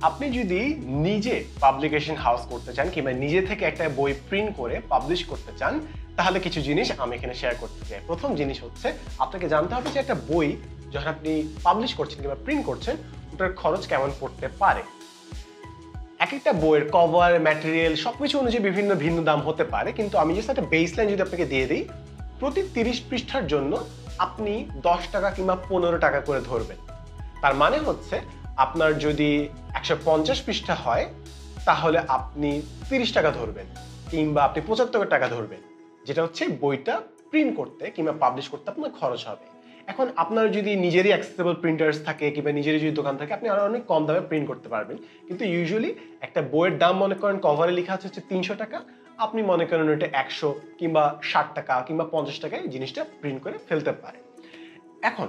আপনি যদি নিজে পাবলিকেশন হাউস করতে চান কিংবা নিজে থেকে একটা বই প্রিন্ট করে পাবলিশ করতে চান, তাহলে কিছু জিনিস আমি এখানে শেয়ার করতে চাই। প্রথম জিনিস হচ্ছে আপনাকে জানতে হবে যে একটা বই যখন আপনি পাবলিশ করছেন কিংবা প্রিন্ট করছেন ওটার খরচ কেমন পড়তে পারে। এক একটা বইয়ের কভার, ম্যাটেরিয়াল সবকিছু অনুযায়ী বিভিন্ন ভিন্ন দাম হতে পারে, কিন্তু আমি জাস্ট একটা বেসলাইন যদি আপনাকে দিয়ে দিই, প্রতি 30 পৃষ্ঠার জন্য আপনি 10 টাকা কিংবা 15 টাকা করে ধরবেন। তার মানে হচ্ছে আপনার যদি 150 পৃষ্ঠা হয় তাহলে আপনি 30 টাকা ধরবেন কিংবা আপনি 75 টাকা ধরবেন, যেটা হচ্ছে বইটা প্রিন্ট করতে কিংবা পাবলিশ করতে আপনার খরচ হবে। এখন আপনার যদি নিজেরই অ্যাক্সেসিবল প্রিন্টার্স থাকে কিংবা নিজেরই যদি দোকান থাকে, আপনি আরো অনেক কম দামে প্রিন্ট করতে পারবেন। কিন্তু ইউজুয়ালি একটা বইয়ের দাম মনে করেন কভারে লেখা আছে 300 টাকা, আপনি মনে করেন ওটা 100 কিংবা 60 টাকা কিংবা 50 টাকায় জিনিসটা প্রিন্ট করে ফেলতে পারেন। এখন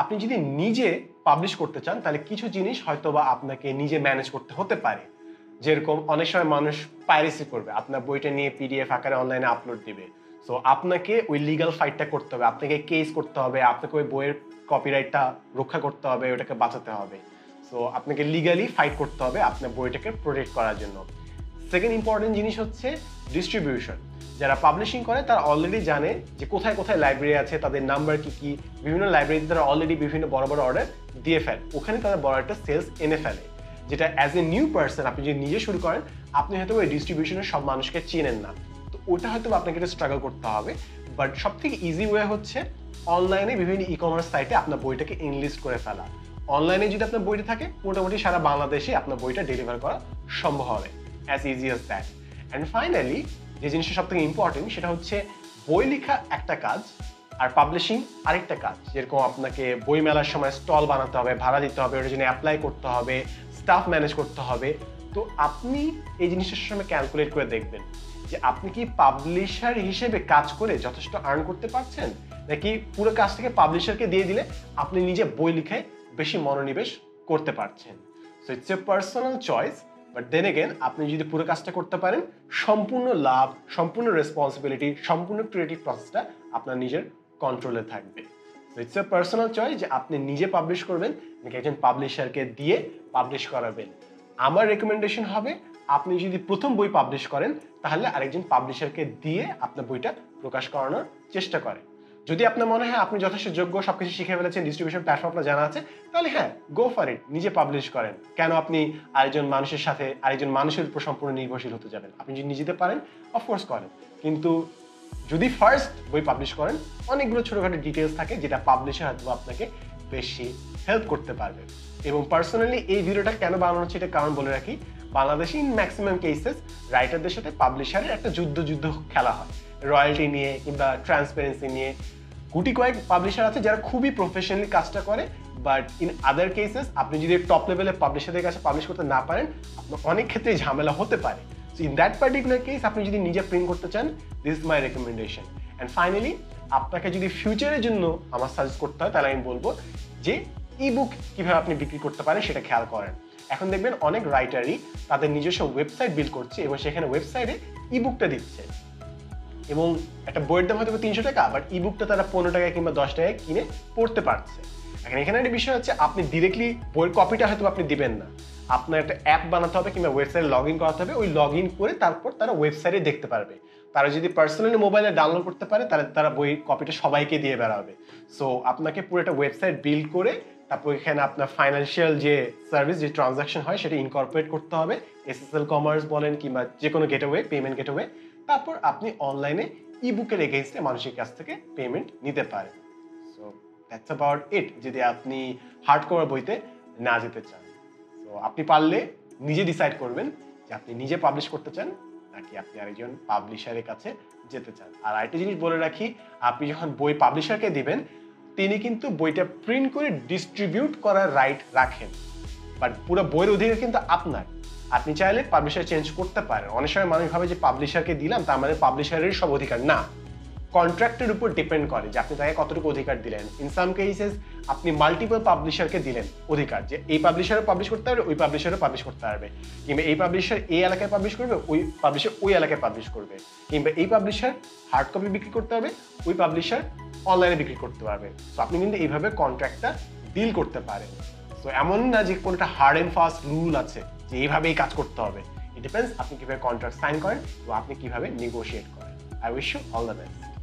আপনি যদি নিজে পাবলিশ করতে চান তাহলে কিছু জিনিস হয়তোবা আপনাকে নিজে ম্যানেজ করতে হতে পারে। যেরকম অনেক সময় মানুষ পাইরেসি করবে, আপনার বইটা নিয়ে পিডিএফ আকারে অনলাইনে আপলোড দিবে। সো আপনাকে ওই লিগ্যাল ফাইটটা করতে হবে, আপনাকে কেস করতে হবে, আপনাকে ওই বইয়ের কপিরাইটটা রক্ষা করতে হবে, ওটাকে বাঁচাতে হবে। সো আপনাকে লিগালি ফাইট করতে হবে আপনার বইটাকে প্রোটেক্ট করার জন্য। সেকেন্ড ইম্পর্টেন্ট জিনিস হচ্ছে ডিস্ট্রিবিউশন। যারা পাবলিশিং করে তারা অলরেডি জানে যে কোথায় কোথায় লাইব্রেরি আছে, তাদের নাম্বার কি কি। বিভিন্ন লাইব্রেরিতে তারা অলরেডি বিভিন্ন বড় বড় অর্ডার দিয়ে ফেলে, ওখানে তারা বড় একটা সেলস এনে ফেলে, যেটা অ্যাজ এ নিউ পার্সন আপনি যদি নিজে শুরু করেন, আপনি হয়তো ওই ডিস্ট্রিবিউশনের সব মানুষকে চেনেন না, তো ওটা হয়তো আপনাকে একটা স্ট্রাগল করতে হবে। বাট সব থেকে ইজি ওয়ে হচ্ছে অনলাইনে বিভিন্ন ই কমার্স সাইটে আপনার বইটাকে ইনলিস্ট করে ফেলা। অনলাইনে যদি আপনার বইটা থাকে মোটামুটি সারা বাংলাদেশে আপনার বইটা ডেলিভার করা সম্ভব হবে, as easy as that. And finally যে জিনিসটা সব থেকে ইম্পর্টেন্ট সেটা হচ্ছে বই লেখা একটা কাজ আর পাবলিশিং আরেকটা কাজ। যেরকম আপনাকে বই মেলার সময় স্টল বানাতে হবে, ভাড়া দিতে হবে, ওটার জন্য অ্যাপ্লাই করতে হবে, স্টাফ ম্যানেজ করতে হবে। তো আপনি এই জিনিসটার সময় ক্যালকুলেট করে দেখবেন যে আপনি কি পাবলিশার হিসেবে কাজ করে যথেষ্ট আর্ন করতে পারছেন, নাকি পুরো কাজটাকে পাবলিশারকে দিয়ে দিলে আপনি নিজে বই লিখে বেশি মনোনিবেশ করতে পারছেন। So it's a personal choice, but then again আপনি যদি পুরো কাজটা করতে পারেন, সম্পূর্ণ লাভ, সম্পূর্ণ রেসপন্সিবিলিটি, সম্পূর্ণ ক্রিয়েটিভ প্রসেসটা আপনার নিজের কন্ট্রোলে থাকবে। So it's a personal choice যে আপনি নিজে পাবলিশ করবেন নাকি একজন পাবলিশারকে দিয়ে পাবলিশ করাবেন। আমার রেকমেন্ডেশন হবে আপনি যদি প্রথম বই পাবলিশ করেন তাহলে আরেকজন পাবলিশারকে দিয়ে আপনার বইটা প্রকাশ করানোর চেষ্টা করেন। যদি আপনার মনে হয় আপনি যথেষ্ট যোগ্য, সবকিছু শিখে ফেলেছেন, ডিস্ট্রিবিউশন প্ল্যাটফর্ম আপনার জানা আছে, তাহলে হ্যাঁ, গো ফর ইট, নিজে পাবলিশ করেন। কেন আপনি আরেকজন মানুষের সাথে আরেকজন মানুষের উপর সম্পূর্ণ নির্ভরশীল হতে যাবেন? আপনি যদি নিজেতে পারেন অফকোর্স করেন, কিন্তু যদি ফার্স্ট বই পাবলিশ করেন অনেকগুলো ছোটখাটো ডিটেলস থাকে যেটা পাবলিশার হয়তো আপনাকে বেশি হেল্প করতে পারবে। এবং পার্সোনালি এই ভিডিওটা কেন বানানো হচ্ছে এটা কারণ বলে রাখি, বাংলাদেশে ইন ম্যাক্সিমাম কেসেস রাইটারদের সাথে পাবলিশারের একটা যুদ্ধ খেলা হয় রয়্যালটি নিয়ে কিংবা ট্রান্সপারেন্সি নিয়ে। গুটি কয়েক পাবলিশার আছে যারা খুবই প্রফেশনালি কাজটা করে, বাট ইন আদার কেসেস আপনি যদি টপ লেভেলের পাবলিশারদের কাছে পাবলিশ করতে না পারেন, আপনার অনেক ক্ষেত্রে ঝামেলা হতে পারে। So in that particular case আপনি যদি নিজে প্রিন্ট করতে চান, this is my recommendation. And finally আপনাকে যদি ফিউচারের জন্য আমার সাজেস্ট করতে হয় তাহলে আমি বলবো যে ই বুক কীভাবে আপনি বিক্রি করতে পারেন সেটা খেয়াল করেন। এখন দেখবেন অনেক রাইটারই তাদের নিজস্ব ওয়েবসাইট বিল্ড করছে এবং সেখানে ওয়েবসাইটে ই বুকটা দিচ্ছে, এবং একটা বইয়ের দাম হয়তো 300 টাকা, বাট ই বুকটা তারা 15 টাকায় কিংবা 10 টাকায় কিনে পড়তে পারছে। এখন এখানে একটা বিষয় হচ্ছে আপনি ডিরেক্টলি বইয়ের কপিটা হয়তো আপনি দিবেন না, আপনার একটা অ্যাপ বানাতে হবে কিংবা ওয়েবসাইটে লগ ইন করাতে হবে, ওই লগ ইন করে তারপর তারা ওয়েবসাইটে দেখতে পারবে। তারা যদি পার্সোনালি মোবাইলে ডাউনলোড করতে পারে তাহলে তারা বই কপিটা সবাইকে দিয়ে বেড়াবে। সো আপনাকে পুরো একটা ওয়েবসাইট বিল্ড করে তারপর এখানে আপনার ফাইন্যান্সিয়াল যে সার্ভিস, যে ট্রানজাকশন হয় সেটা ইনকর্পোরেট করতে হবে, এসএসএল কমার্স বলেন কিংবা যে কোনো গেটওয়ে, পেমেন্ট গেটওয়ে। তারপর আপনি অনলাইনে ই বুকের এগেইনস্টে মানুষের কাছ থেকে পেমেন্ট নিতে পারেন। সো দ্যাটস অ্যাবাউট ইট যদি আপনি হার্ড কভার বইতে না যেতে চান। সো আপনি পারলে নিজে ডিসাইড করবেন যে আপনি নিজে পাবলিশ করতে চান নাকি আপনি আরেকজন পাবলিশারের কাছে যেতে চান। আর আরেকটা জিনিস বলে রাখি, আপনি যখন বই পাবলিশারকে দিবেন তিনি কিন্তু বইটা প্রিন্ট করে ডিস্ট্রিবিউট করার রাইট রাখেন, বাট পুরো বইয়ের অধিকার কিন্তু আপনার। আপনি চাইলে পাবলিশার চেঞ্জ করতে পারেন। অনেক সময় মানুষ ভাবে যে পাবলিশারকে দিলাম তার মানে পাবলিশারের সব অধিকার, না, কন্ট্রাক্টের উপর ডিপেন্ড করে যে আপনি তাকে কতটুকু অধিকার দিলেন। ইন সাম কেসেস আপনি মাল্টিপল পাবলিশারকে দিলেন অধিকার, যে এই পাবলিশারও পাবলিশ করতে পারবে, ওই পাবলিশারও পাবলিশ করতে পারবে, কিংবা এই পাবলিশার এই এলাকায় পাবলিশ করবে, ওই পাবলিশার ওই এলাকায় পাবলিশ করবে, কিংবা এই পাবলিশার হার্ড কপি বিক্রি করতে হবে, ওই পাবলিশার অনলাইনে বিক্রি করতে পারবে। তো আপনি কিন্তু এইভাবে কন্ট্রাক্টটা ডিল করতে পারেন। তো এমন না যে কোনটা হার্ড অ্যান্ড ফাস্ট রুল আছে যে এইভাবেই কাজ করতে হবে। ইট ডিপেন্ডস আপনি কিভাবে কন্ট্রাক্ট সাইন করেন এবং আপনি কিভাবে নেগোশিয়েট করেন। I wish you all the best.